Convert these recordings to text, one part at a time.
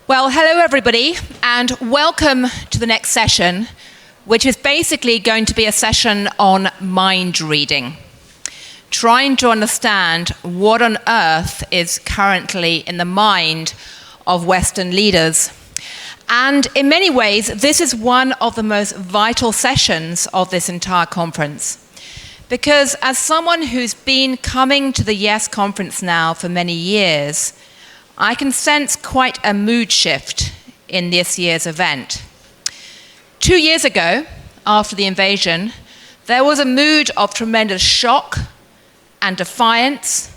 Well, hello everybody, and welcome to the next session, which is basically going to be a session on mind reading, trying to understand what on earth is currently in the mind of Western leaders. And in many ways, this is one of the most vital sessions of this entire conference. Because as someone who's been coming to the YES conference now for many years, I can sense quite a mood shift in this year's event. 2 years ago, after the invasion, there was a mood of tremendous shock and defiance,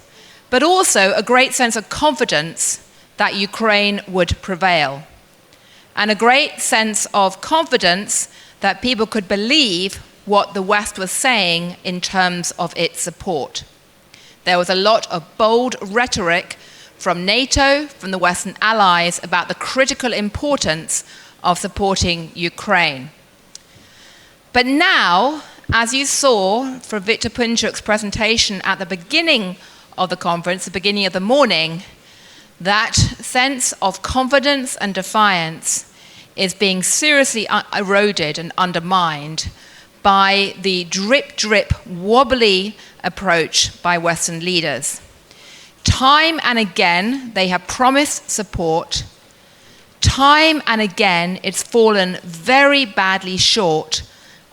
but also a great sense of confidence that Ukraine would prevail, and a great sense of confidence that people could believe what the West was saying in terms of its support. There was a lot of bold rhetoric from NATO, from the Western allies, about the critical importance of supporting Ukraine. But now, as you saw from Viktor Punchuk's presentation at the beginning of the conference, the beginning of the morning, that sense of confidence and defiance is being seriously eroded and undermined by the drip-drip, wobbly approach by Western leaders. Time and again, they have promised support. Time and again, it's fallen very badly short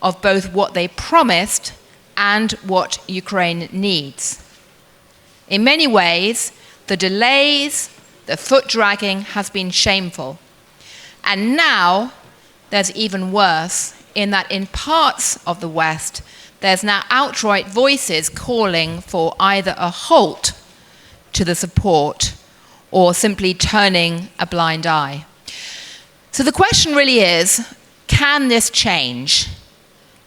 of both what they promised and what Ukraine needs. In many ways, the delays, the foot dragging has been shameful. And now, there's even worse, in that in parts of the West, there's now outright voices calling for either a halt to the support or simply turning a blind eye. So the question really is, can this change?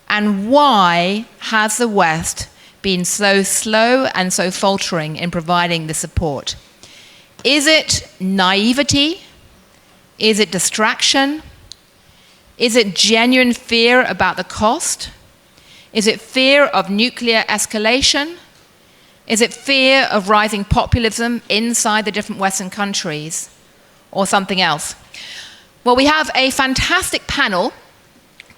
And why has the West been so slow and so faltering in providing the support? Is it naivety? Is it distraction? Is it genuine fear about the cost? Is it fear of nuclear escalation? Is it fear of rising populism inside the different Western countries, or something else? Well, we have a fantastic panel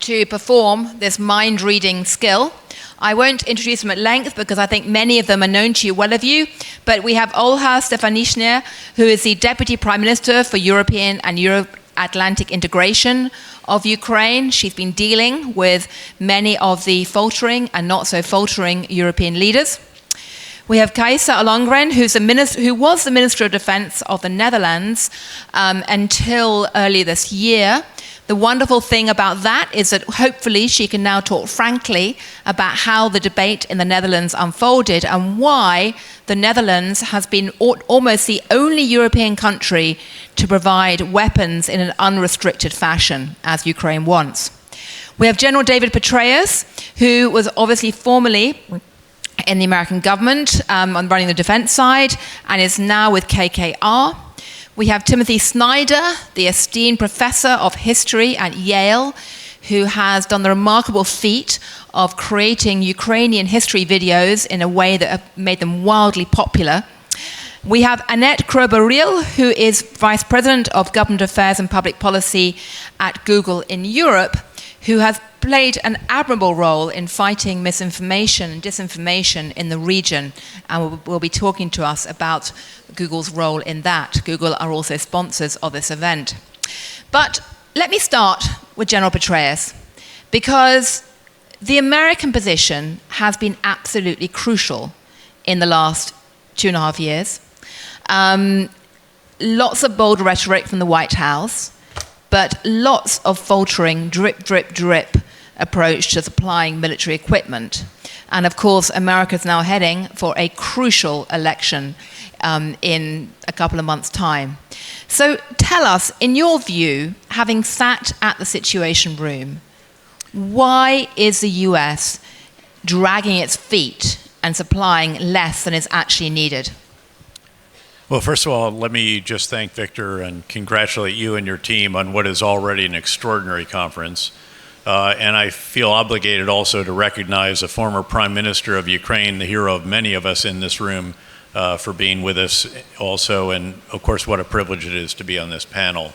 to perform this mind-reading skill. I won't introduce them at length because I think many of them are known to you, well of you, but we have Olha Stefanishyna, who is the Deputy Prime Minister for European and Euro-Atlantic integration of Ukraine. She's been dealing with many of the faltering and not so faltering European leaders. We have Kajsa Ollongren, who was the Minister of Defense of the Netherlands until early this year. The wonderful thing about that is that hopefully she can now talk frankly about how the debate in the Netherlands unfolded and why the Netherlands has been almost the only European country to provide weapons in an unrestricted fashion, as Ukraine wants. We have General David Petraeus, who was obviously formerly in the American government on running the defense side and is now with KKR. We have Timothy Snyder, the esteemed professor of history at Yale, who has done the remarkable feat of creating Ukrainian history videos in a way that made them wildly popular. We have Annette Kroeber-Riel, who is Vice President of Government Affairs and Public Policy at Google in Europe, who has played an admirable role in fighting misinformation and disinformation in the region, and will be talking to us about Google's role in that. Google are also sponsors of this event. But let me start with General Petraeus, because the American position has been absolutely crucial in the last 2.5 years. Lots of bold rhetoric from the White House, but lots of faltering, drip, drip, drip approach to supplying military equipment. And of course, America's now heading for a crucial election in a couple of months' time. So tell us, in your view, having sat at the Situation Room, why is the US dragging its feet and supplying less than is actually needed? Well, first of all, let me just thank Victor and congratulate you and your team on what is already an extraordinary conference. And I feel obligated also to recognize a former Prime Minister of Ukraine, the hero of many of us in this room, for being with us also. And of course, what a privilege it is to be on this panel.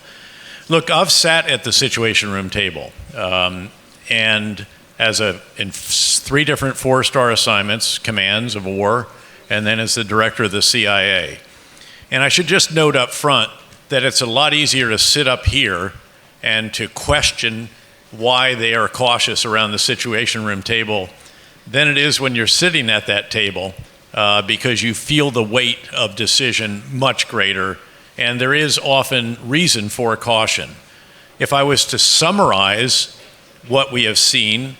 Look, I've sat at the Situation Room table, and in 3 different 4-star assignments, commands of war, and then as the director of the CIA. And I should just note up front that it's a lot easier to sit up here and to question why they are cautious around the Situation Room table than it is when you're sitting at that table, because you feel the weight of decision much greater, and there is often reason for caution. If I was to summarize what we have seen,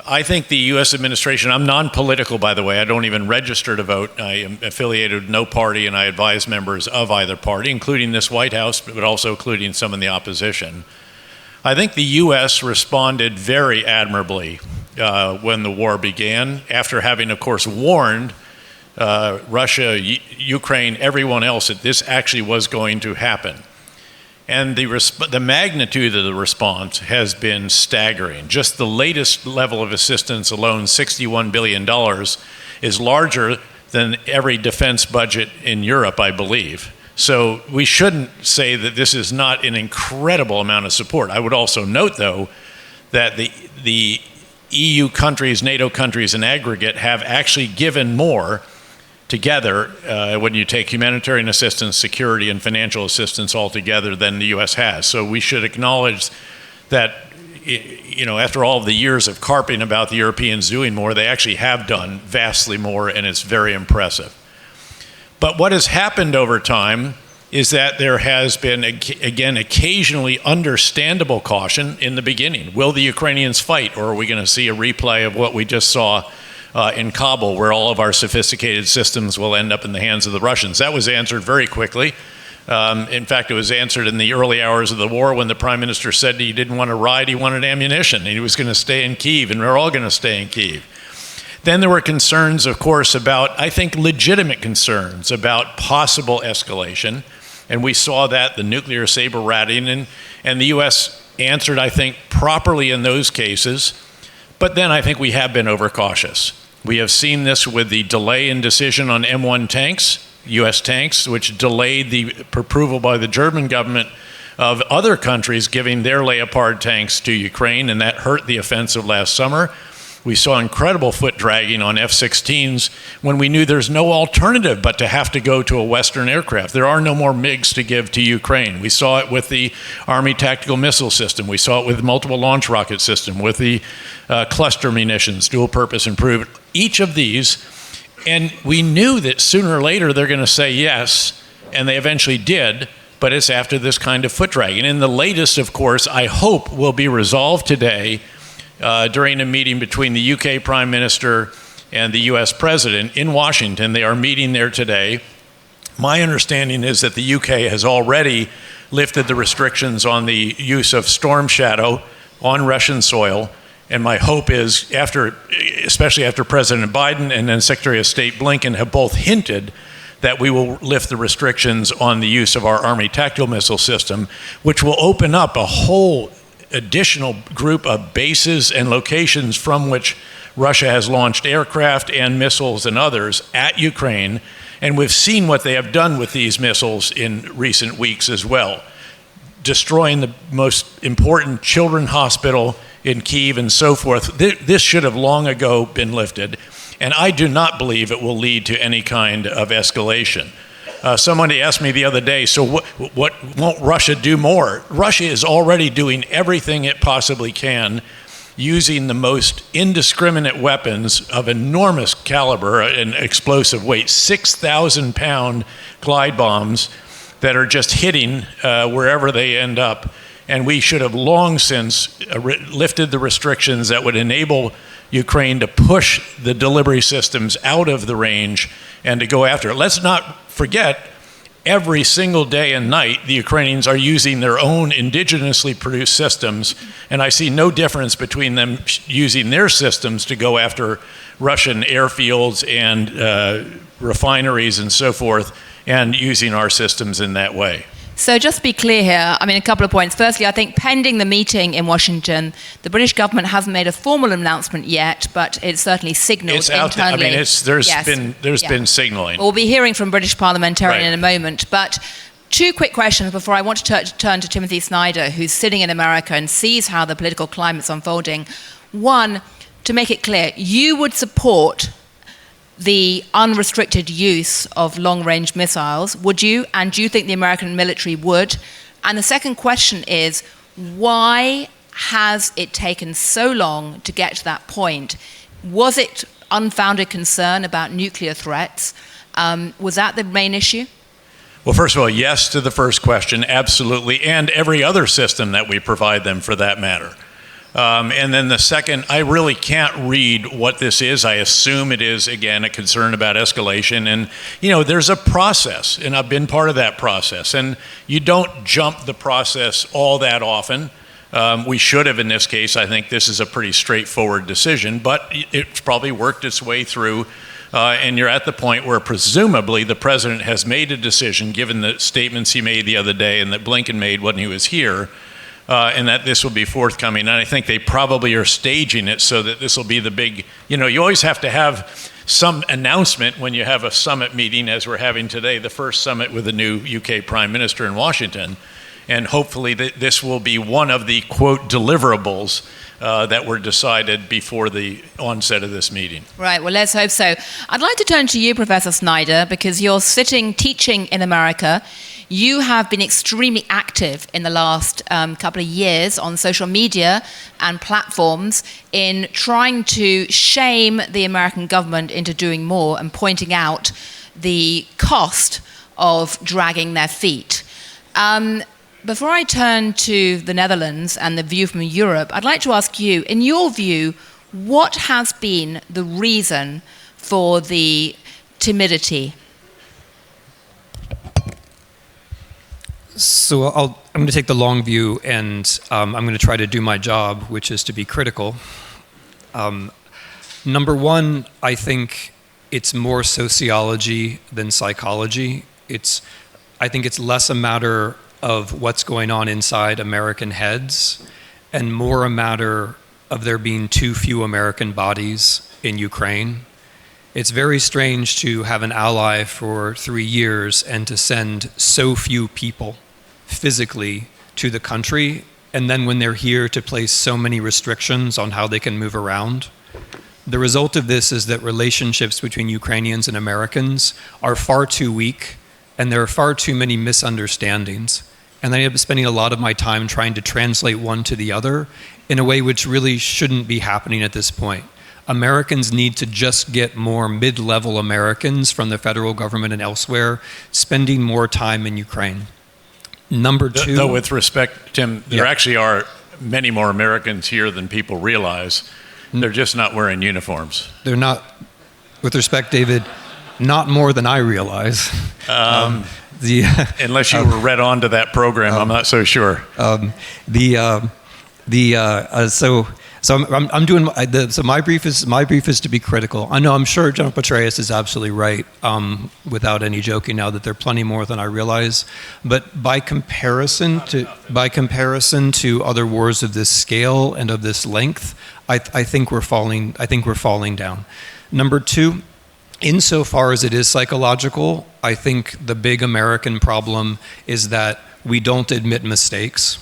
I think the U.S. administration, I'm non-political, by the way. I don't even register to vote. I am affiliated with no party, and I advise members of either party, including this White House, but also including some in the opposition. I think the U.S. responded very admirably when the war began, after having, of course, warned Russia, Ukraine, everyone else that this actually was going to happen. And the magnitude of the response has been staggering. Just the latest level of assistance alone, $61 billion, is larger than every defense budget in Europe, I believe. So we shouldn't say that this is not an incredible amount of support. I would also note, though, that the EU countries, NATO countries in aggregate, have actually given more together when you take humanitarian assistance, security, and financial assistance all together than the U.S. has. So we should acknowledge that, after all of the years of carping about the Europeans doing more, they actually have done vastly more, and it's very impressive. But what has happened over time is that there has been, again, occasionally understandable caution in the beginning. Will the Ukrainians fight, or are we going to see a replay of what we just saw in Kabul, where all of our sophisticated systems will end up in the hands of the Russians? That was answered very quickly. In fact, it was answered in the early hours of the war when the prime minister said he didn't want to ride, he wanted ammunition, and he was going to stay in Kyiv, and we're all going to stay in Kyiv. Then there were concerns, of course, about, I think, legitimate concerns about possible escalation, and we saw that, the nuclear saber rattling, and the U.S. answered, I think, properly in those cases. But then I think we have been overcautious. We have seen this with the delay in decision on M1 tanks, U.S. tanks, which delayed the approval by the German government of other countries giving their Leopard tanks to Ukraine, and that hurt the offensive last summer. We saw incredible foot dragging on F-16s when we knew there's no alternative but to have to go to a Western aircraft. There are no more MiGs to give to Ukraine. We saw it with the Army Tactical Missile System. We saw it with the multiple launch rocket system, with the cluster munitions, dual purpose improved. Each of these, and we knew that sooner or later they're going to say yes, and they eventually did, but it's after this kind of foot dragging. And the latest, of course, I hope will be resolved today during a meeting between the UK Prime Minister and the US President in Washington. They are meeting there today. My understanding is that the UK has already lifted the restrictions on the use of Storm Shadow on Russian soil. And my hope is, especially after President Biden and then Secretary of State Blinken have both hinted that we will lift the restrictions on the use of our Army Tactical Missile System, which will open up a whole additional group of bases and locations from which Russia has launched aircraft and missiles and others at Ukraine. And we've seen what they have done with these missiles in recent weeks as well, destroying the most important children's hospital in Kyiv and so forth. This should have long ago been lifted, and I do not believe it will lead to any kind of escalation. Somebody asked me the other day, so what won't Russia do more? Russia is already doing everything it possibly can, using the most indiscriminate weapons of enormous caliber and explosive weight, 6,000-pound glide bombs that are just hitting wherever they end up. And we should have long since lifted the restrictions that would enable Ukraine to push the delivery systems out of the range and to go after it. Let's not forget, every single day and night, the Ukrainians are using their own indigenously produced systems, and I see no difference between them using their systems to go after Russian airfields and refineries and so forth, and using our systems in that way. So just to be clear here, I mean, a couple of points. Firstly, I think pending the meeting in Washington, the British government hasn't made a formal announcement yet, but it's certainly signaled It's out there. I internally. mean, there's been signaling. We'll be hearing from British parliamentarian in a moment, but two quick questions before I want to turn to Timothy Snyder, who's sitting in America and sees how the political climate's unfolding. One, to make it clear, you would support the unrestricted use of long-range missiles, would you? And do you think the American military would? And the second question is, why has it taken so long to get to that point? Was it unfounded concern about nuclear threats? Was that the main issue? Well, first of all, yes to the first question, absolutely, and every other system that we provide them for that matter. And then the second, I really can't read what this is. I assume it is, again, a concern about escalation. And, you know, there's a process, and I've been part of that process. And you don't jump the process all that often. We should have in this case. I think this is a pretty straightforward decision, but it's probably worked its way through. And you're at the point where presumably the president has made a decision, given the statements he made the other day and that Blinken made when he was here, and that this will be forthcoming. And I think they probably are staging it so that this will be the big, you know, you always have to have some announcement when you have a summit meeting, as we're having today, the first summit with the new UK Prime Minister in Washington. And hopefully this will be one of the, quote, deliverables that were decided before the onset of this meeting. Right, well, let's hope so. I'd like to turn to you, Professor Snyder, because you're teaching in America. You have been extremely active in the last couple of years on social media and platforms in trying to shame the American government into doing more and pointing out the cost of dragging their feet. Before I turn to the Netherlands and the view from Europe, I'd like to ask you, in your view, what has been the reason for the timidity? So I'm going to take the long view, and I'm going to try to do my job, which is to be critical. Number one, I think it's more sociology than psychology. I think it's less a matter of what's going on inside American heads and more a matter of there being too few American bodies in Ukraine. It's very strange to have an ally for 3 years and to send so few people physically to the country, and then when they're here to place so many restrictions on how they can move around. The result of this is that relationships between Ukrainians and Americans are far too weak, and there are far too many misunderstandings. And I end up spending a lot of my time trying to translate one to the other in a way which really shouldn't be happening at this point. Americans need to just get more mid-level Americans from the federal government and elsewhere spending more time in Ukraine. Number two... Though with respect, Tim, there actually are many more Americans here than people realize. They're just not wearing uniforms. They're not, with respect, David, not more than I realize. Unless you were read on to that program, I'm not so sure. So I'm doing so my brief is to be critical. I'm sure General Petraeus is absolutely right, without any joking now, that there are plenty more than I realize. But by comparison to other wars of this scale and of this length, I think we're falling down. Number two, insofar as it is psychological, I think the big American problem is that we don't admit mistakes.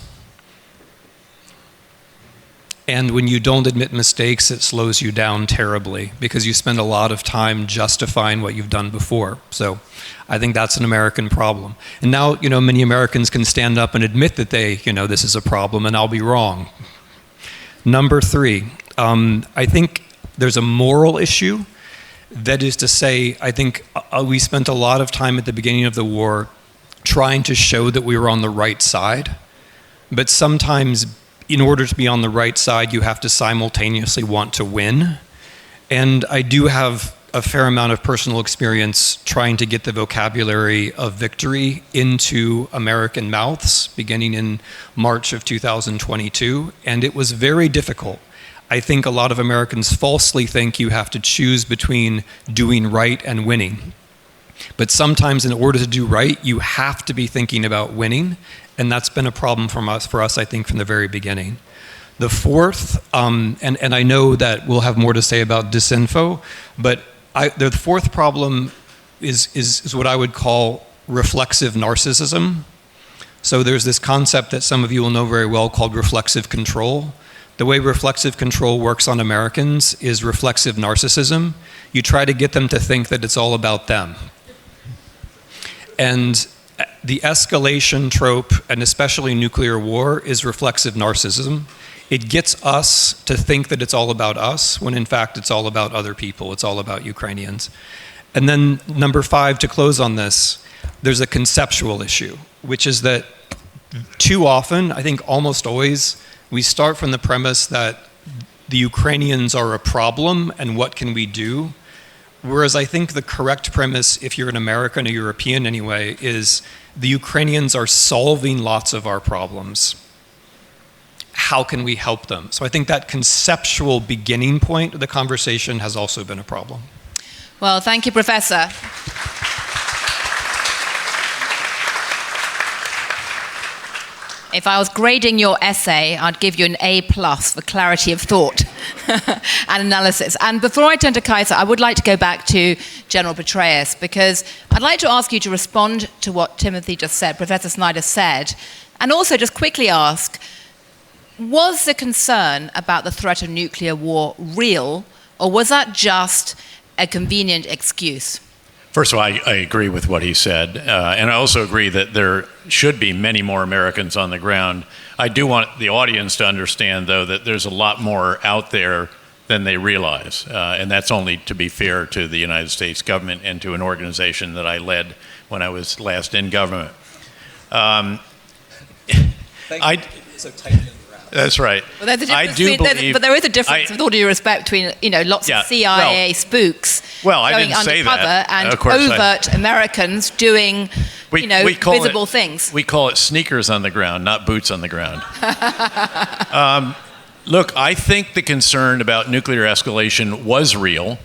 And when you don't admit mistakes, it slows you down terribly because you spend a lot of time justifying what you've done before. So I think that's an American problem. And now, many Americans can stand up and admit that this is a problem, and I'll be wrong. Number three, I think there's a moral issue. That is to say, I think we spent a lot of time at the beginning of the war trying to show that we were on the right side. But sometimes, in order to be on the right side, you have to simultaneously want to win. And I do have a fair amount of personal experience trying to get the vocabulary of victory into American mouths, beginning in March of 2022, and it was very difficult. I think a lot of Americans falsely think you have to choose between doing right and winning. But sometimes in order to do right, you have to be thinking about winning. And that's been a problem for us, I think, from the very beginning. The fourth, and I know that we'll have more to say about disinfo, but the fourth problem is what I would call reflexive narcissism. So there's this concept that some of you will know very well called reflexive control. The way reflexive control works on Americans is reflexive narcissism. You try to get them to think that it's all about them. And the escalation trope, and especially nuclear war, is reflexive narcissism. It gets us to think that it's all about us, when in fact it's all about other people. It's all about Ukrainians. And then number 5, to close on this, there's a conceptual issue, which is that too often, I think almost always, we start from the premise that the Ukrainians are a problem and what can we do? Whereas I think the correct premise, if you're an American or European anyway, is the Ukrainians are solving lots of our problems. How can we help them? So I think that conceptual beginning point of the conversation has also been a problem. Well, thank you, Professor. If I was grading your essay, I'd give you an A+ for clarity of thought and analysis. And before I turn to Kajsa, I would like to go back to General Petraeus, because I'd like to ask you to respond to what Timothy just said, Professor Snyder said, and also just quickly ask, was the concern about the threat of nuclear war real, or was that just a convenient excuse? First of all, I agree with what he said, and I also agree that there should be many more Americans on the ground. I do want the audience to understand, though, that there's a lot more out there than they realize, and that's only to be fair to the United States government and to an organization that I led when I was last in government. So tightly wrapped. That's right. Well, there's a difference but there is a difference, with all due respect, between lots of CIA spooks going undercover and overt Americans doing visible things. We call it sneakers on the ground, not boots on the ground. Look, I think the concern about nuclear escalation was real.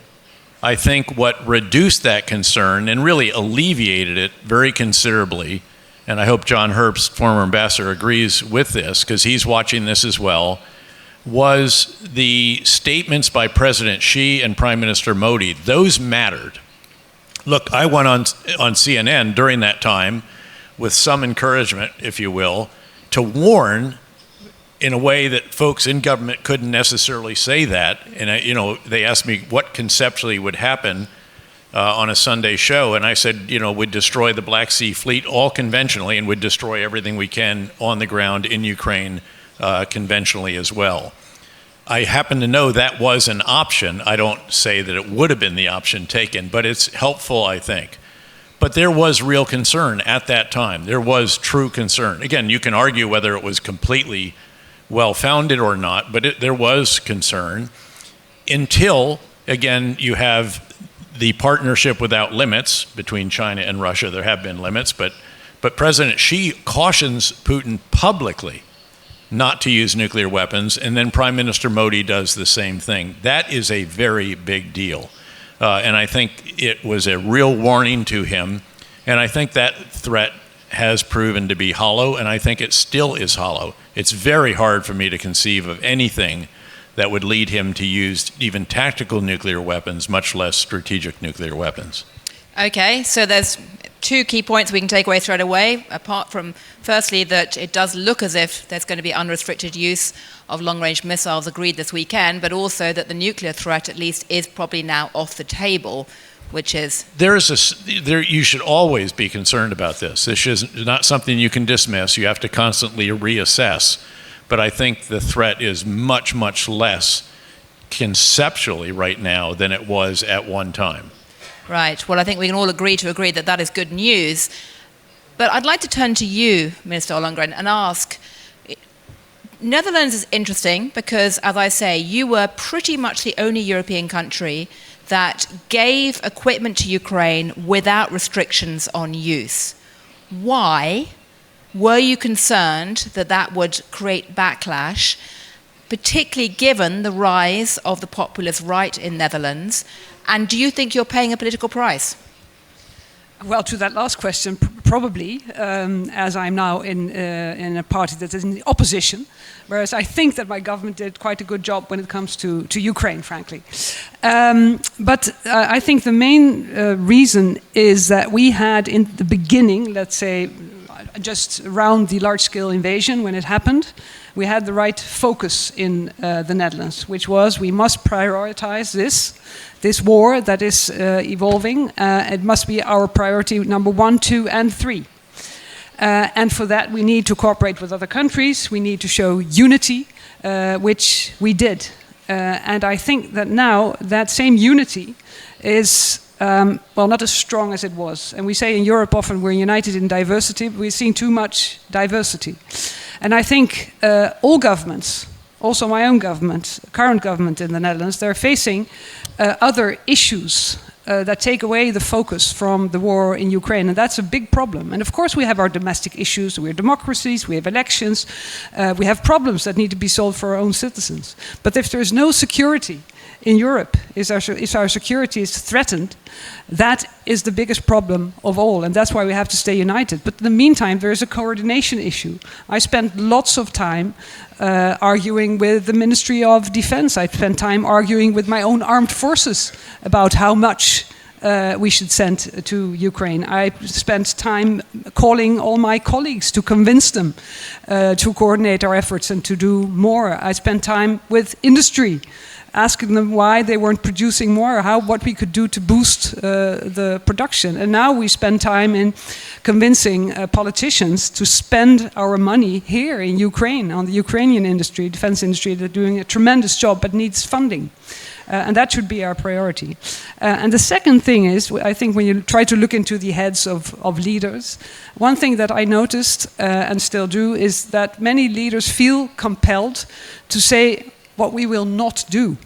I think what reduced that concern and really alleviated it very considerably, and I hope John Herbst, former ambassador, agrees with this, because he's watching this as well, was the statements by President Xi and Prime Minister Modi. Those mattered. Look, I went on CNN during that time with some encouragement, if you will, to warn in a way that folks in government couldn't necessarily say that. And they asked me what conceptually would happen on a Sunday show, and I said, we'd destroy the Black Sea Fleet all conventionally, and we'd destroy everything we can on the ground in Ukraine conventionally as well. I happen to know that was an option. I don't say that it would have been the option taken, but it's helpful, I think. But there was real concern at that time. There was true concern. Again, you can argue whether it was completely well-founded or not, but there was concern until, again, you have the partnership without limits between China and Russia. There have been limits, but President Xi cautions Putin publicly not to use nuclear weapons, and then Prime Minister Modi does the same thing. That is a very big deal. And I think it was a real warning to him, and I think that threat has proven to be hollow, and I think it still is hollow. It's very hard for me to conceive of anything that would lead him to use even tactical nuclear weapons, much less strategic nuclear weapons. Okay, so there's two key points we can take away straight away, apart from, firstly, that it does look as if there's going to be unrestricted use of long-range missiles agreed this weekend, but also that the nuclear threat, at least, is probably now off the table, which is... You should always be concerned about this. This is not something you can dismiss. You have to constantly reassess. But I think the threat is much, much less conceptually right now than it was at one time. Right. Well, I think we can all agree that that is good news. But I'd like to turn to you, Minister Ollongren, and ask, Netherlands is interesting because, as I say, you were pretty much the only European country that gave equipment to Ukraine without restrictions on use. Why? Were you concerned that that would create backlash, particularly given the rise of the populist right in Netherlands? And do you think you're paying a political price? Well, to that last question, probably, as I'm now in a party that is in the opposition, whereas I think that my government did quite a good job when it comes to Ukraine, frankly. But I think the main reason is that we had in the beginning, let's say, just around the large-scale invasion when it happened, we had the right focus in the Netherlands, which was we must prioritize this war that is evolving. It must be our priority number 1, 2, and 3. And for that, we need to cooperate with other countries. We need to show unity, which we did. And I think that now that same unity is, well, not as strong as it was. And we say in Europe often we're united in diversity, but we're seeing too much diversity. And I think all governments, also my own government, current government in the Netherlands, they're facing other issues that take away the focus from the war in Ukraine. And that's a big problem. And of course we have our domestic issues. We're democracies, we have elections, we have problems that need to be solved for our own citizens. But if there's no security in Europe, if our security is threatened, that is the biggest problem of all, and that's why we have to stay united. But in the meantime, there is a coordination issue. I spent lots of time arguing with the Ministry of Defense. I spent time arguing with my own armed forces about how much we should send to Ukraine. I spent time calling all my colleagues to convince them to coordinate our efforts and to do more. I spent time with industry, asking them why they weren't producing more, what we could do to boost the production. And now we spend time in convincing politicians to spend our money here in Ukraine, on the Ukrainian industry, defense industry, they're doing a tremendous job but needs funding. And that should be our priority. And the second thing is, I think when you try to look into the heads of leaders, one thing that I noticed and still do is that many leaders feel compelled to say what we will not do.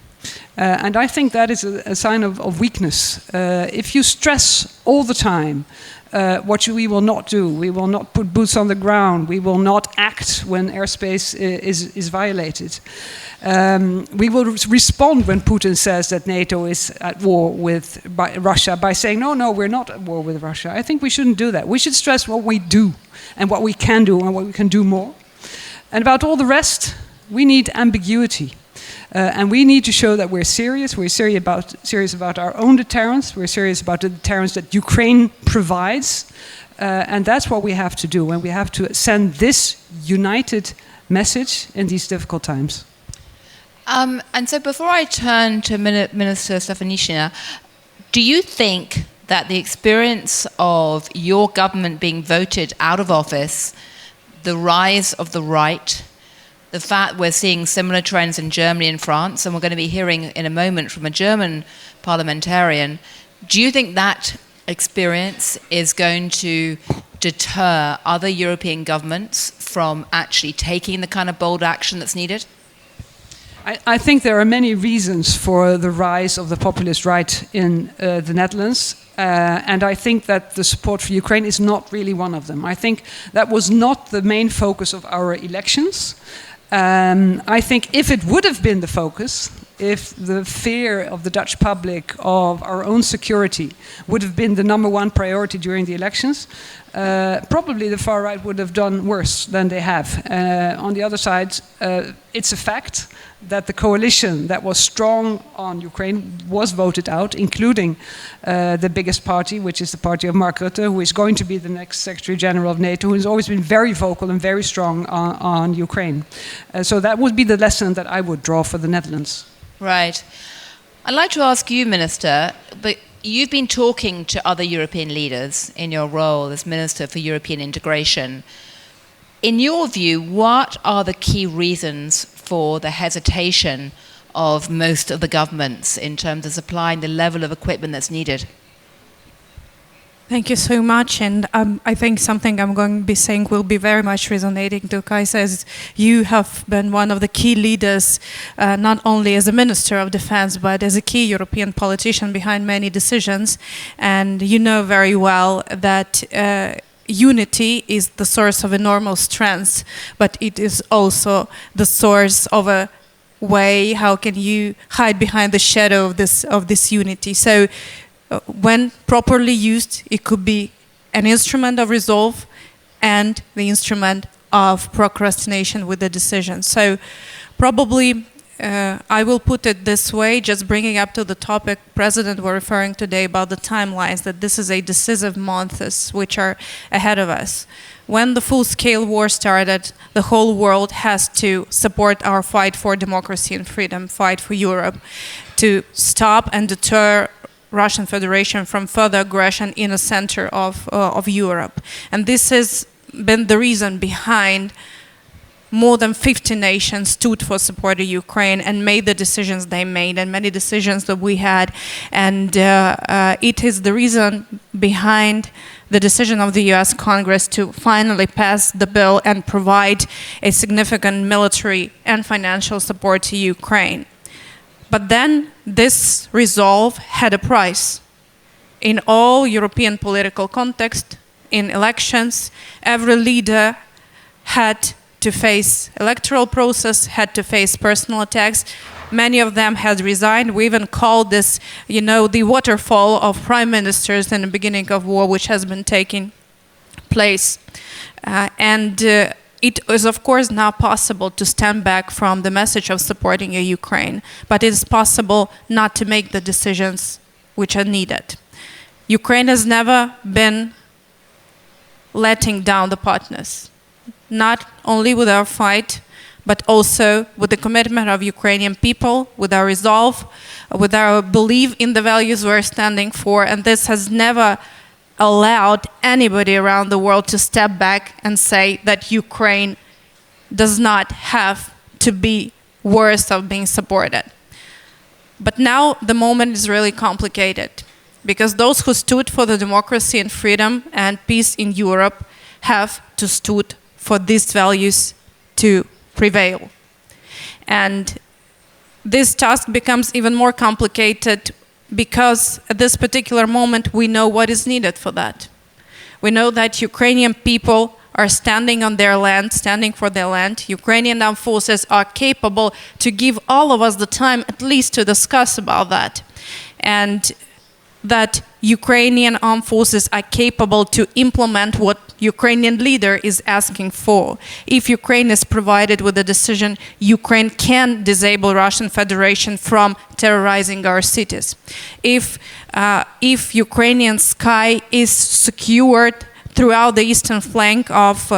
And I think that is a sign of weakness. If you stress all the time what we will not do, we will not put boots on the ground, we will not act when airspace is violated. We will respond when Putin says that NATO is at war with Russia by saying, no, we're not at war with Russia. I think we shouldn't do that. We should stress what we do and what we can do and what we can do more. And about all the rest, we need ambiguity. And we need to show that we're serious. We're serious about our own deterrence. We're serious about the deterrence that Ukraine provides. And that's what we have to do. And we have to send this united message in these difficult times. And so before I turn to Minister Stefanishyna, do you think that the experience of your government being voted out of office, the rise of the right, the fact we're seeing similar trends in Germany and France, and we're going to be hearing in a moment from a German parliamentarian, do you think that experience is going to deter other European governments from actually taking the kind of bold action that's needed? I think there are many reasons for the rise of the populist right in the Netherlands. And I think that the support for Ukraine is not really one of them. I think that was not the main focus of our elections. I think if it would have been the focus, if the fear of the Dutch public of our own security would have been the number one priority during the elections, probably the far right would have done worse than they have. On the other side, it's a fact that the coalition that was strong on Ukraine was voted out, including the biggest party, which is the party of Mark Rutte, who is going to be the next Secretary General of NATO, who has always been very vocal and very strong on Ukraine. So that would be the lesson that I would draw for the Netherlands. Right. I'd like to ask you, Minister, but you've been talking to other European leaders in your role as Minister for European Integration. In your view, what are the key reasons for the hesitation of most of the governments in terms of supplying the level of equipment that's needed? Thank you so much, and I think something I'm going to be saying will be very much resonating to Kajsa, as you have been one of the key leaders, not only as a Minister of Defense, but as a key European politician behind many decisions, and you know very well that unity is the source of enormous strength, but it is also the source of a way how can you hide behind the shadow of this unity. So when properly used, it could be an instrument of resolve and the instrument of procrastination with the decision. So probably I will put it this way, just bringing up to the topic President were referring today about the timelines, that this is a decisive months which are ahead of us. When the full-scale war started, the whole world has to support our fight for democracy and freedom, fight for Europe, to stop and deter Russian Federation from further aggression in the center of Europe. And this has been the reason behind more than 50 nations stood for support of Ukraine and made the decisions they made, and many decisions that we had. And it is the reason behind the decision of the US Congress to finally pass the bill and provide a significant military and financial support to Ukraine. But then this resolve had a price. In all European political context, in elections, every leader had to face electoral process, had to face personal attacks. Many of them had resigned. We even called this, the waterfall of prime ministers in the beginning of war, which has been taking place. It is, of course, not possible to stand back from the message of supporting Ukraine, but it is possible not to make the decisions which are needed. Ukraine has never been letting down the partners, not only with our fight, but also with the commitment of Ukrainian people, with our resolve, with our belief in the values we're standing for, and this has never allowed anybody around the world to step back and say that Ukraine does not have to be worth of being supported. But now the moment is really complicated, because those who stood for the democracy and freedom and peace in Europe have to stood for these values to prevail. And this task becomes even more complicated because at this particular moment we know what is needed for that. We know that Ukrainian people are standing on their land, standing for their land. Ukrainian armed forces are capable to give all of us the time at least to discuss about that. And that Ukrainian armed forces are capable to implement what Ukrainian leader is asking for. If Ukraine is provided with a decision, Ukraine can disable Russian Federation from terrorizing our cities. If Ukrainian sky is secured throughout the eastern flank of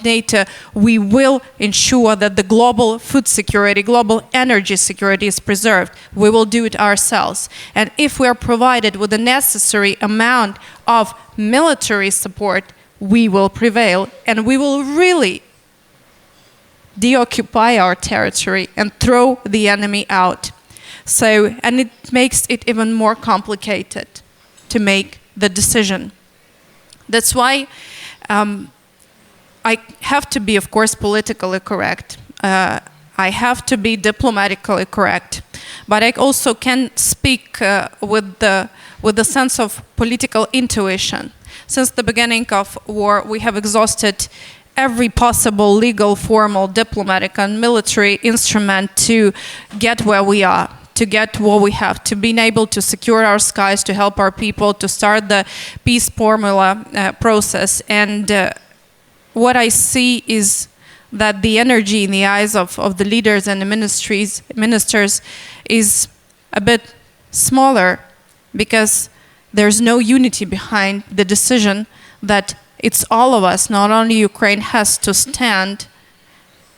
NATO, we will ensure that the global food security, global energy security is preserved. We will do it ourselves. And if we are provided with the necessary amount of military support, we will prevail, and we will really deoccupy our territory and throw the enemy out. And it makes it even more complicated to make the decision. That's why I have to be, of course, politically correct. I have to be diplomatically correct. But I also can speak with the sense of political intuition. Since the beginning of war, we have exhausted every possible legal, formal, diplomatic, and military instrument to get where we are, to get what we have, to be able to secure our skies, to help our people, to start the peace formula process. And what I see is that the energy in the eyes of the leaders and the ministers is a bit smaller, because there's no unity behind the decision that it's all of us, not only Ukraine, has to stand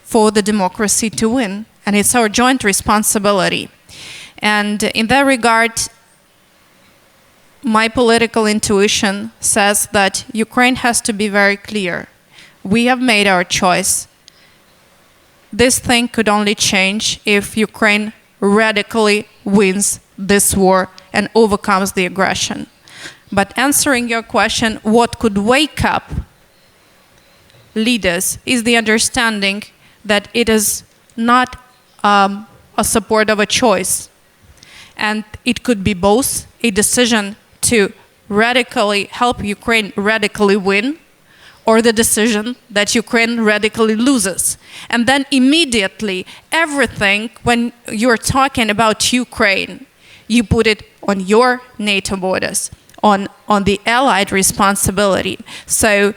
for the democracy to win. And it's our joint responsibility. And in that regard, my political intuition says that Ukraine has to be very clear. We have made our choice. This thing could only change if Ukraine radically wins this war and overcomes the aggression. But answering your question, what could wake up leaders is the understanding that it is not a support of a choice. And it could be both a decision to radically help Ukraine radically win, or the decision that Ukraine radically loses. And then immediately, everything, when you're talking about Ukraine, you put it on your NATO borders, on the Allied responsibility. So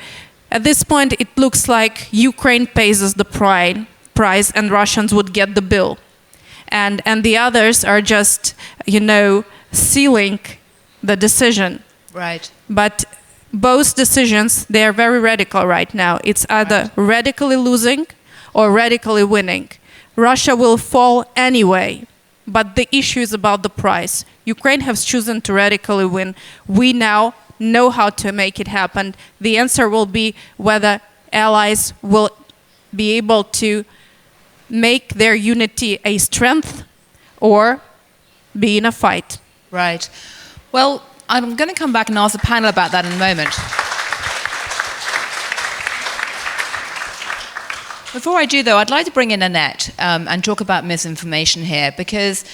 at this point, it looks like Ukraine pays us the price and Russians would get the bill. And the others are just, sealing the decision. Right. But both decisions, they are very radical right now. It's either radically losing or radically winning. Russia will fall anyway, but the issue is about the price. Ukraine has chosen to radically win. We now know how to make it happen. The answer will be whether allies will be able to make their unity a strength or be in a fight. Right. Well, I'm going to come back and ask the panel about that in a moment. Before I do, though, I'd like to bring in Annette and talk about misinformation here, because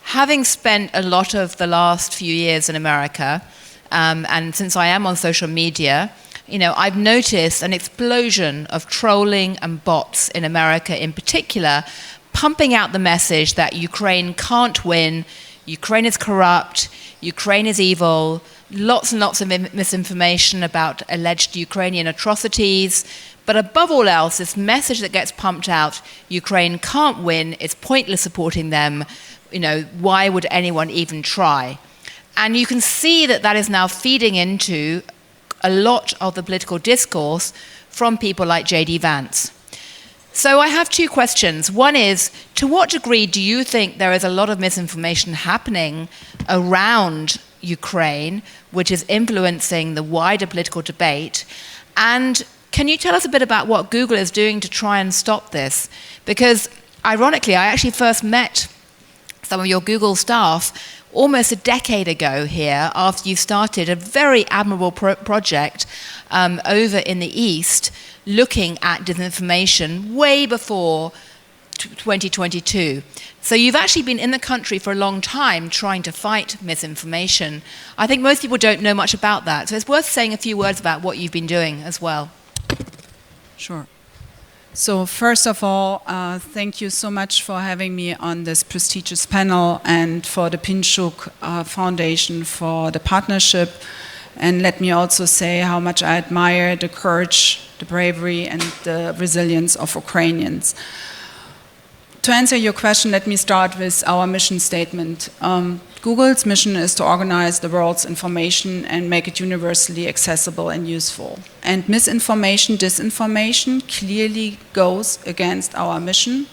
having spent a lot of the last few years in America, and since I am on social media, I've noticed an explosion of trolling and bots in America in particular, pumping out the message that Ukraine can't win, Ukraine is corrupt, Ukraine is evil, lots and lots of misinformation about alleged Ukrainian atrocities. But above all else, this message that gets pumped out, Ukraine can't win, it's pointless supporting them, why would anyone even try? And you can see that that is now feeding into a lot of the political discourse from people like J.D. Vance. So I have two questions. One is, to what degree do you think there is a lot of misinformation happening around Ukraine, which is influencing the wider political debate? And can you tell us a bit about what Google is doing to try and stop this? Because, ironically, I actually first met some of your Google staff almost a decade ago here, after you started a very admirable project over in the East, looking at disinformation way before 2022. So you've actually been in the country for a long time trying to fight misinformation. I think most people don't know much about that. So it's worth saying a few words about what you've been doing as well. Sure. So first of all, thank you so much for having me on this prestigious panel, and for the Pinchuk Foundation for the partnership. And let me also say how much I admire the courage, the bravery, and the resilience of Ukrainians. To answer your question, let me start with our mission statement. Google's mission is to organize the world's information and make it universally accessible and useful. And misinformation, disinformation clearly goes against our mission,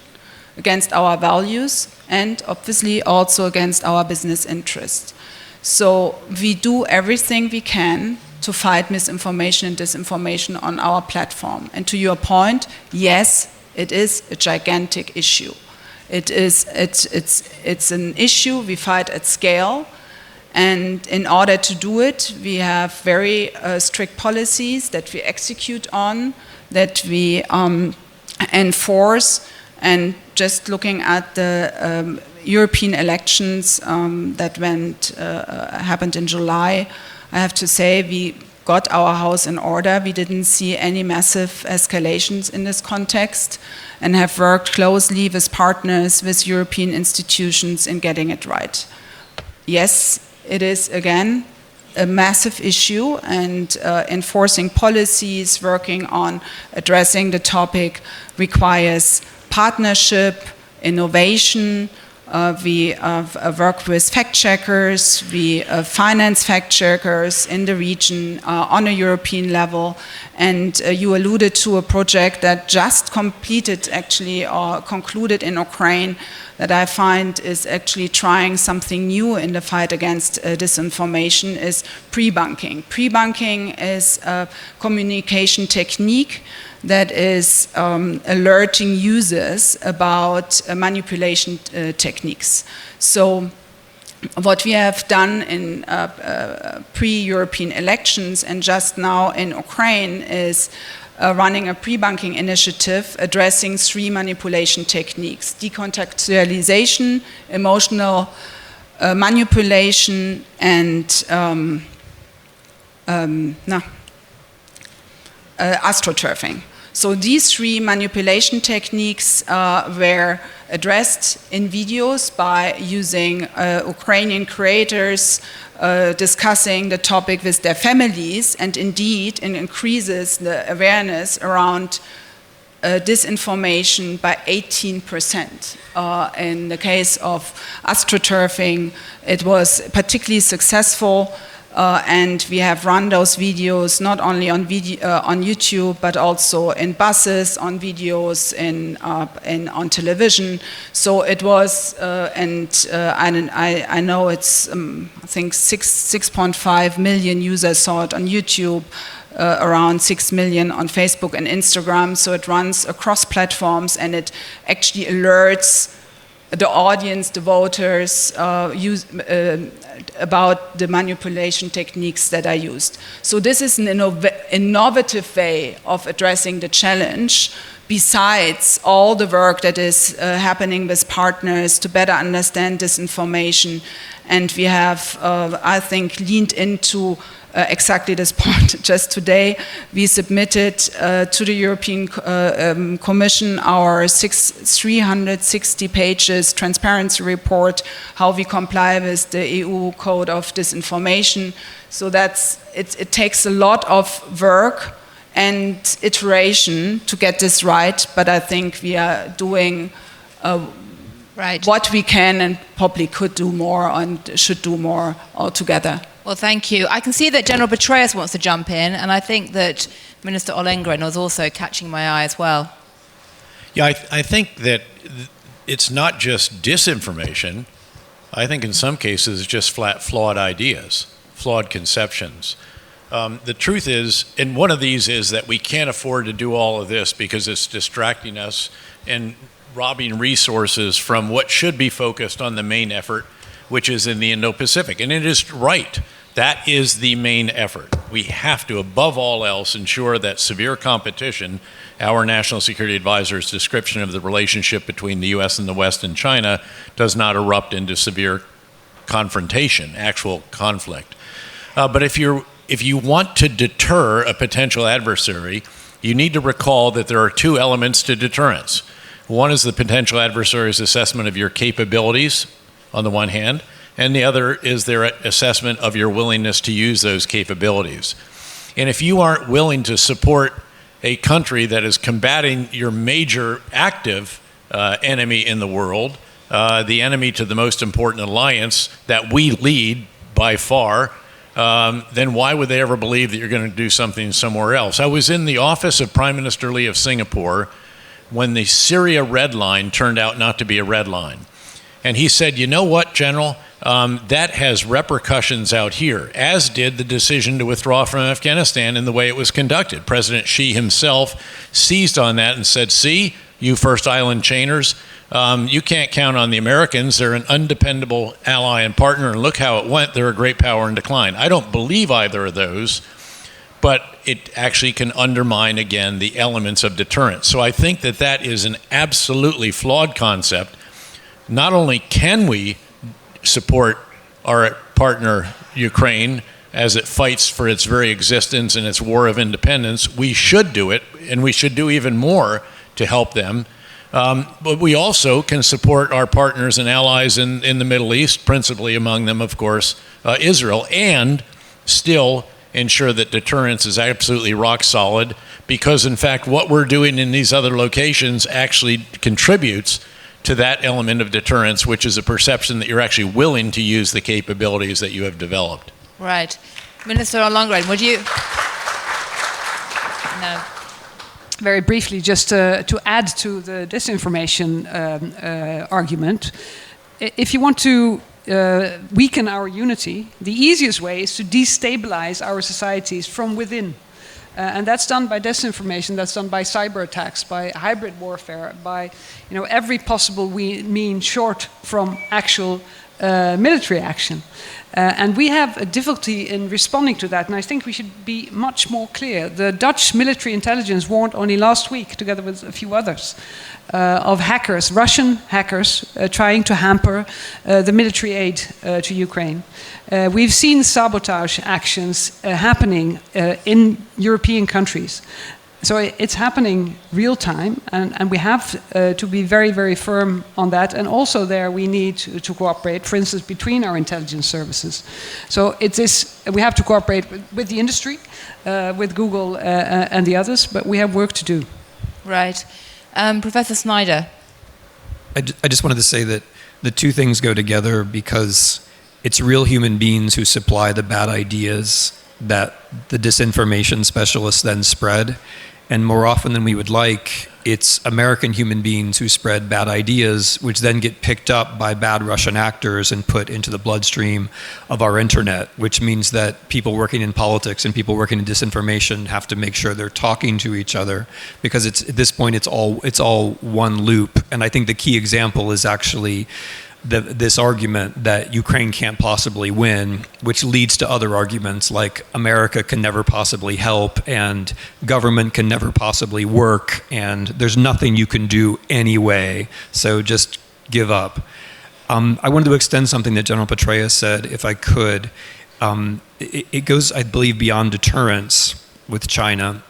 against our values, and obviously also against our business interests. So we do everything we can to fight misinformation and disinformation on our platform. And to your point, yes, it is a gigantic issue. It's an issue we fight at scale, and in order to do it, we have very strict policies that we execute on, that we enforce. And just looking at the European elections that happened in July, I have to say we got our house in order. We didn't see any massive escalations in this context, and have worked closely with partners, with European institutions in getting it right. Yes, it is, again, a massive issue, and enforcing policies, working on addressing the topic requires partnership, innovation. We work with fact-checkers, we finance fact-checkers in the region on a European level, and you alluded to a project that just completed actually, or concluded in Ukraine, that I find is actually trying something new in the fight against disinformation, is pre-bunking. Pre-bunking is a communication technique that is alerting users about manipulation techniques. So what we have done in pre-European elections and just now in Ukraine is running a pre-bunking initiative addressing 3 manipulation techniques: decontextualization, emotional manipulation, and astroturfing. So these 3 manipulation techniques were addressed in videos by using Ukrainian creators discussing the topic with their families, and indeed it increases the awareness around disinformation by 18%. In the case of astroturfing, it was particularly successful, and we have run those videos not only on YouTube, but also in buses, on videos, on television. So it was, I know it's, I think 6.5 million users saw it on YouTube, around 6 million on Facebook and Instagram. So it runs across platforms, and it actually alerts the audience, the voters, about the manipulation techniques that are used. So this is an innovative way of addressing the challenge, besides all the work that is happening with partners to better understand disinformation. And we have, I think, leaned into exactly this point. Just today, we submitted to the European Commission our 360 pages transparency report, how we comply with the EU Code of Disinformation. So it takes a lot of work and iteration to get this right, but I think we are doing what we can, and probably could do more and should do more altogether. Well, thank you. I can see that General Petraeus wants to jump in, and I think that Minister Ollongren was also catching my eye as well. Yeah, I think that it's not just disinformation. I think in some cases it's just flat flawed ideas, flawed conceptions. The truth is, and one of these is that we can't afford to do all of this because it's distracting us and robbing resources from what should be focused on the main effort, which is in the Indo-Pacific. And it is right. That is the main effort. We have to, above all else, ensure that severe competition, our National Security Advisor's description of the relationship between the US and the West and China, does not erupt into severe confrontation, actual conflict. But if you want to deter a potential adversary, you need to recall that there are two elements to deterrence. One is the potential adversary's assessment of your capabilities, on the one hand, and the other is their assessment of your willingness to use those capabilities. And if you aren't willing to support a country that is combating your major active enemy in the world, the enemy to the most important alliance that we lead by far, then why would they ever believe that you're going to do something somewhere else? I was in the office of Prime Minister Lee of Singapore when the Syria red line turned out not to be a red line. And he said, you know what, General, that has repercussions out here, as did the decision to withdraw from Afghanistan in the way it was conducted. President Xi himself seized on that and said, see, you First Island chainers, you can't count on the Americans. They're an undependable ally and partner, and look how it went. They're a great power in decline. I don't believe either of those, but it actually can undermine, again, the elements of deterrence. So I think that that is an absolutely flawed concept. Not only can we support our partner Ukraine as it fights for its very existence and its war of independence, we should do it, and we should do even more to help them. But we also can support our partners and allies in the Middle East, principally among them, of course, Israel, and still ensure that deterrence is absolutely rock solid, because, in fact, what we're doing in these other locations actually contributes to that element of deterrence, which is a perception that you're actually willing to use the capabilities that you have developed. Right. Minister Ollongren, would you? No. Very briefly, just to add to the disinformation argument, if you want to weaken our unity, the easiest way is to destabilize our societies from within. And that's done by disinformation, that's done by cyber attacks, by hybrid warfare, by every possible mean short from actual military action. And we have a difficulty in responding to that, and I think we should be much more clear. The Dutch military intelligence warned only last week, together with a few others, of hackers, Russian hackers, trying to hamper the military aid to Ukraine. We've seen sabotage actions happening in European countries. So it's happening real time, and we have to be very, very firm on that. And also there we need to cooperate, for instance, between our intelligence services. So we have to cooperate with the industry, with Google and the others, but we have work to do. Right. Professor Snyder. I just wanted to say that the two things go together because it's real human beings who supply the bad ideas that the disinformation specialists then spread. And more often than we would like, it's American human beings who spread bad ideas, which then get picked up by bad Russian actors and put into the bloodstream of our internet, which means that people working in politics and people working in disinformation have to make sure they're talking to each other, because at this point it's all one loop. And I think the key example is actually this argument that Ukraine can't possibly win, which leads to other arguments like America can never possibly help and government can never possibly work and there's nothing you can do anyway, so just give up. I wanted to extend something that General Petraeus said, if I could. It goes, I believe, beyond deterrence with China.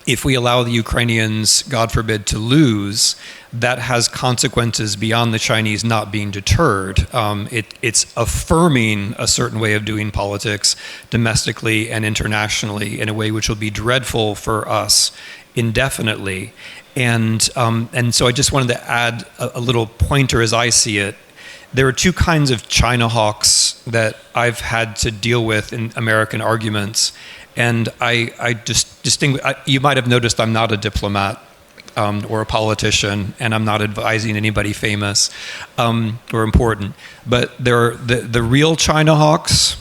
If we allow the Ukrainians, God forbid, to lose, that has consequences beyond the Chinese not being deterred. It's affirming a certain way of doing politics domestically and internationally in a way which will be dreadful for us indefinitely. And so I just wanted to add a little pointer as I see it. There are two kinds of China hawks that I've had to deal with in American arguments. And I just distinguish, you might have noticed I'm not a diplomat or a politician, and I'm not advising anybody famous or important. But there are the real China hawks,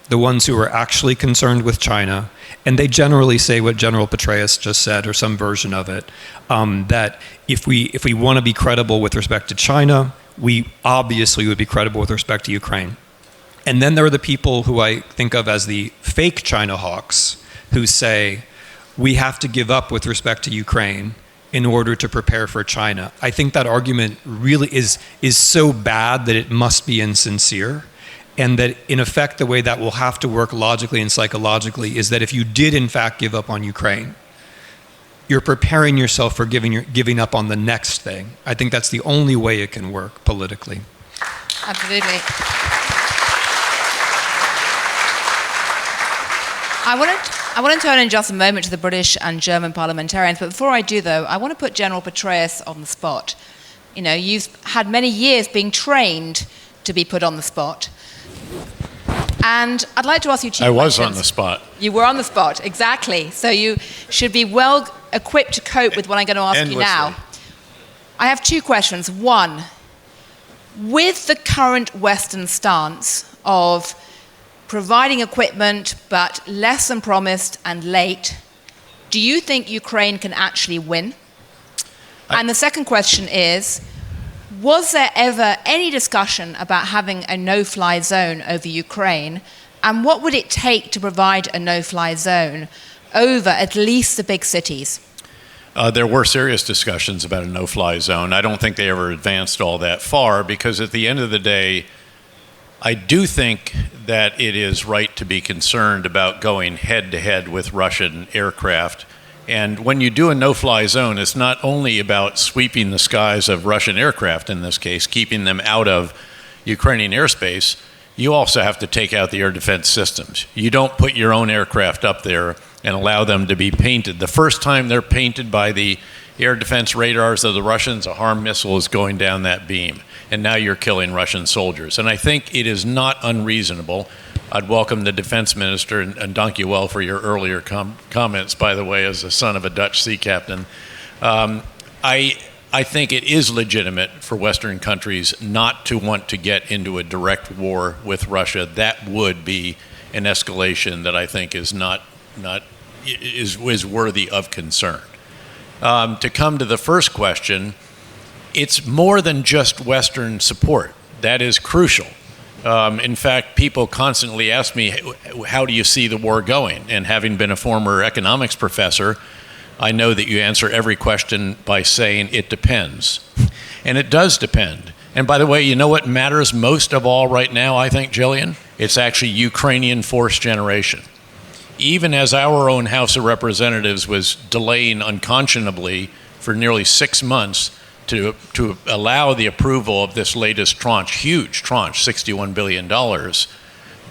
the ones who are actually concerned with China, and they generally say what General Petraeus just said, or some version of it, that if we want to be credible with respect to China, we obviously would be credible with respect to Ukraine. And then there are the people who I think of as the fake China hawks who say, we have to give up with respect to Ukraine in order to prepare for China. I think that argument really is so bad that it must be insincere. And that in effect, the way that will have to work logically and psychologically is that if you did in fact give up on Ukraine, you're preparing yourself for giving up on the next thing. I think that's the only way it can work politically. Absolutely. I want to turn in just a moment to the British and German parliamentarians, but before I do, though, I want to put General Petraeus on the spot. You know, you've had many years being trained to be put on the spot. And I'd like to ask you two questions. I was on the spot. You were on the spot, exactly. So you should be well equipped to cope with what I'm going to ask you now. I have two questions. One, with the current Western stance of providing equipment but less than promised and late, do you think Ukraine can actually win? And the second question is, was there ever any discussion about having a no-fly zone over Ukraine, and what would it take to provide a no-fly zone over at least the big cities? There were serious discussions about a no-fly zone. I don't think they ever advanced all that far because at the end of the day, I do think that it is right to be concerned about going head-to-head with Russian aircraft. And when you do a no-fly zone, it's not only about sweeping the skies of Russian aircraft, in this case, keeping them out of Ukrainian airspace. You also have to take out the air defense systems. You don't put your own aircraft up there and allow them to be painted. The first time they're painted by the air defense radars of the Russians, a HARM missile is going down that beam. And now you're killing Russian soldiers. And I think it is not unreasonable. I'd welcome the defense minister, and thank you well for your earlier comments, by the way, as the son of a Dutch sea captain. I think it is legitimate for Western countries not to want to get into a direct war with Russia. That would be an escalation that I think is is worthy of concern. To come to the first question, it's more than just Western support. That is crucial. In fact, people constantly ask me, how do you see the war going? And having been a former economics professor, I know that you answer every question by saying it depends. And it does depend. And by the way, you know what matters most of all right now, I think, Gillian? It's actually Ukrainian force generation. even as our own House of Representatives was delaying unconscionably for nearly 6 months to allow the approval of this latest tranche, huge tranche, $61 billion,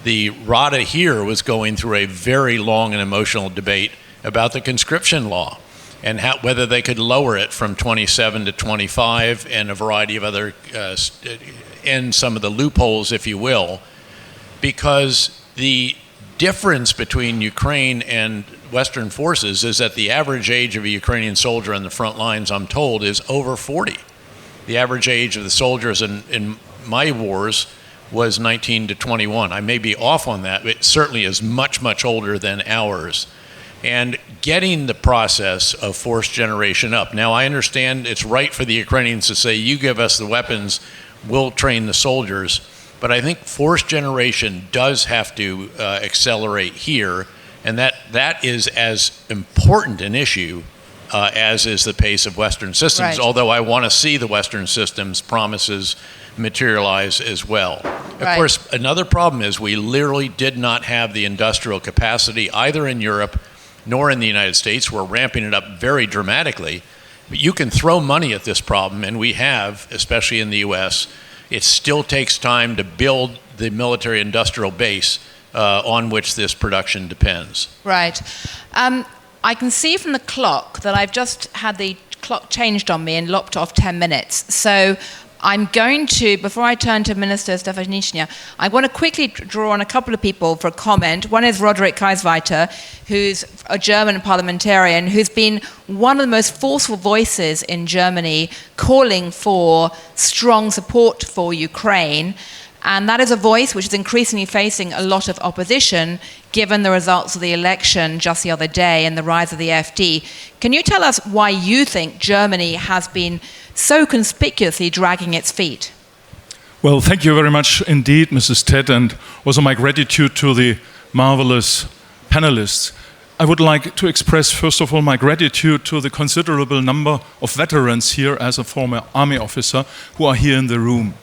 the Rada here was going through a very long and emotional debate about the conscription law and whether they could lower it from 27 to 25 and a variety of other, end some of the loopholes, if you will, because the difference between Ukraine and Western forces is that the average age of a Ukrainian soldier on the front lines, I'm told, is over 40. The average age of the soldiers in my wars was 19 to 21. I may be off on that, but it certainly is much, much older than ours. And getting the process of force generation up. Now, I understand it's right for the Ukrainians to say, you give us the weapons, we'll train the soldiers. But I think force generation does have to accelerate here, and that is as important an issue as is the pace of Western systems, Right. although I want to see the Western systems promises materialize as well. Of Right. course, another problem is we literally did not have the industrial capacity either in Europe nor in the United States. We're ramping it up very dramatically. But you can throw money at this problem, and we have, especially in the US. It still takes time to build the military-industrial base on which this production depends. Right. I can see from the clock that I've just had the clock changed on me and lopped off 10 minutes. So I'm going to, before I turn to Minister Stefanishyna, I want to quickly draw on a couple of people for comment. One is Roderick Kajsa, who's a German parliamentarian who's been one of the most forceful voices in Germany calling for strong support for Ukraine. And that is a voice which is increasingly facing a lot of opposition given the results of the election just the other day and the rise of the AfD. Can you tell us why you think Germany has been so conspicuously dragging its feet? Well, thank you very much indeed, Mrs. Tett, and also my gratitude to the marvelous panelists. I would like to express, first of all, my gratitude to the considerable number of veterans here as a former army officer who are here in the room.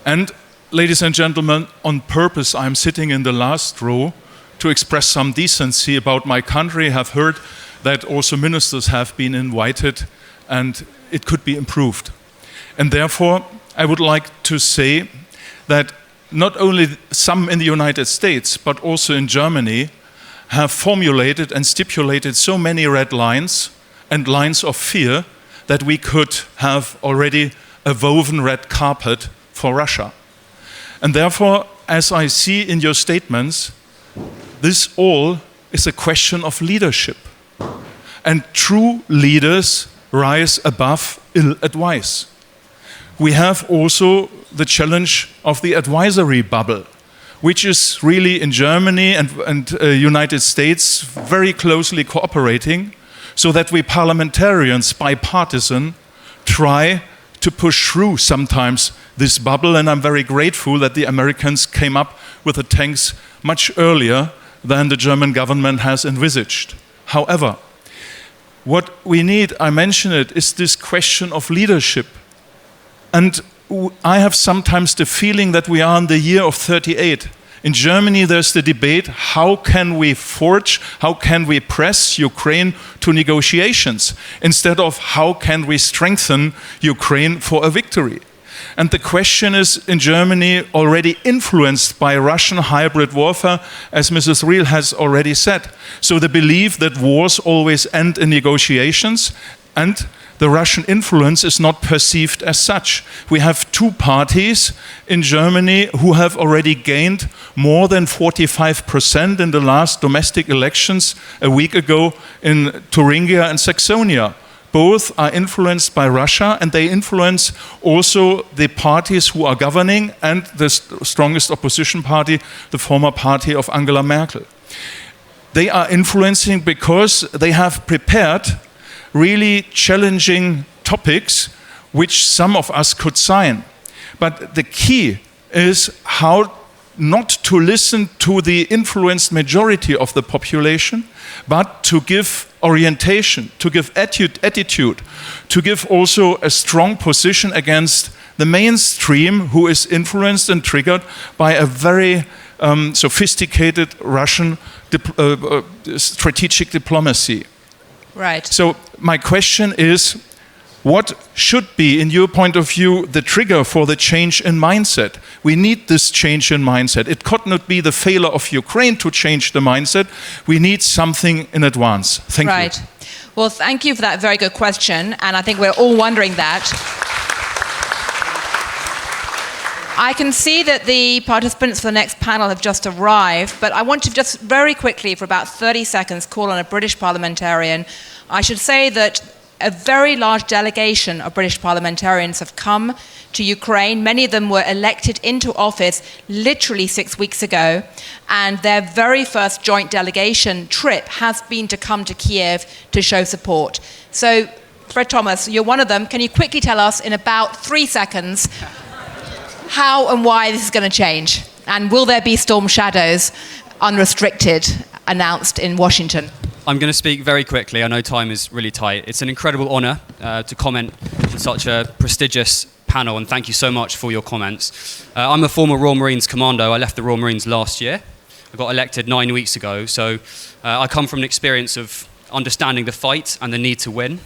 And ladies and gentlemen, on purpose, I'm sitting in the last row to express some decency about my country. I have heard that also ministers have been invited and it could be improved. And therefore, I would like to say that not only some in the United States, but also in Germany, have formulated and stipulated so many red lines and lines of fear that we could have already a woven red carpet for Russia. And therefore, as I see in your statements, this all is a question of leadership. And true leaders rise above ill advice. We have also the challenge of the advisory bubble, which is really in Germany and United States very closely cooperating, so that we parliamentarians, bipartisan, try to push through sometimes this bubble. And I'm very grateful that the Americans came up with the tanks much earlier than the German government has envisaged. However, what we need, I mentioned it, is this question of leadership. And I have sometimes the feeling that we are in the year of 38. In Germany, there's the debate, how can we forge, how can we press Ukraine to negotiations, instead of how can we strengthen Ukraine for a victory. And the question is, in Germany, already influenced by Russian hybrid warfare, as Mrs. Riel has already said. So the belief that wars always end in negotiations, and the Russian influence is not perceived as such. We have two parties in Germany who have already gained more than 45% in the last domestic elections a week ago in Thuringia and Saxonia. Both are influenced by Russia, and they influence also the parties who are governing and the strongest opposition party, the former party of Angela Merkel. They are influencing because they have prepared really challenging topics which some of us could sign. But the key is how not to listen to the influenced majority of the population, but to give orientation, to give attitude, to give also a strong position against the mainstream who is influenced and triggered by a very sophisticated Russian strategic diplomacy. Right. So my question is, what should be, in your point of view, the trigger for the change in mindset? We need this change in mindset. It could not be the failure of Ukraine to change the mindset. We need something in advance. Thank you. Right. Well, thank you for that very good question, and I think we're all wondering that. I can see that the participants for the next panel have just arrived, but I want to just very quickly, for about 30 seconds, call on a British parliamentarian. I should say that a very large delegation of British parliamentarians have come to Ukraine. Many of them were elected into office literally 6 weeks ago, and their very first joint delegation trip has been to come to Kyiv to show support. So, Fred Thomas, you're one of them. Can you quickly tell us in about 3 seconds how and why this is going to change? And will there be storm shadows, unrestricted, announced in Washington? I'm going to speak very quickly. I know time is really tight. It's an incredible honour to comment on such a prestigious panel, and thank you so much for your comments. I'm a former Royal Marines commando. I left the Royal Marines last year. I got elected 9 weeks ago, so I come from an experience of understanding the fight and the need to win,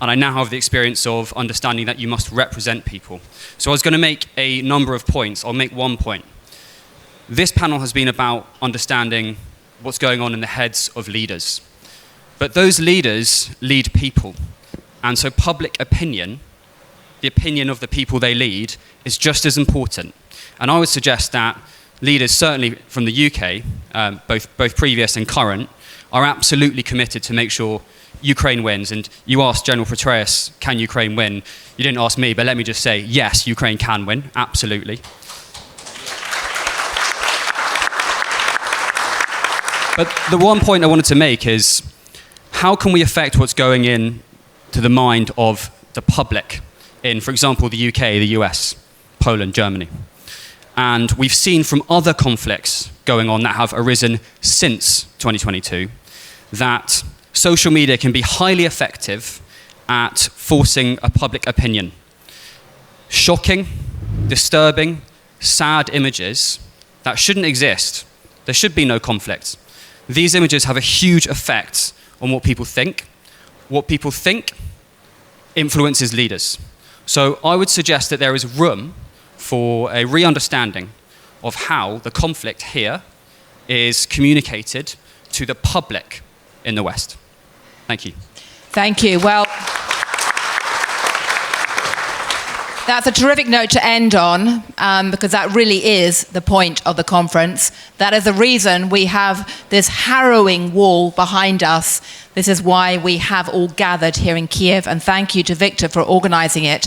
and I now have the experience of understanding that you must represent people. So I was going to make a number of points. I'll make one point. This panel has been about understanding what's going on in the heads of leaders. But those leaders lead people. And so public opinion, the opinion of the people they lead, is just as important. And I would suggest that leaders, certainly from the UK, both previous and current, are absolutely committed to make sure Ukraine wins. And you asked General Petraeus, can Ukraine win? You didn't ask me, but let me just say, yes, Ukraine can win, absolutely. But the one point I wanted to make is, how can we affect what's going in to the mind of the public in, for example, the UK, the US, Poland, Germany? And we've seen from other conflicts going on that have arisen since 2022 that social media can be highly effective at forcing a public opinion. Shocking, disturbing, sad images that shouldn't exist. There should be no conflict. These images have a huge effect on what people think. What people think influences leaders. So I would suggest that there is room for a re-understanding of how the conflict here is communicated to the public in the West. Thank you. Thank you. Well, that's a terrific note to end on, because that really is the point of the conference. That is the reason we have this harrowing wall behind us. This is why we have all gathered here in Kyiv, and thank you to Victor for organising it.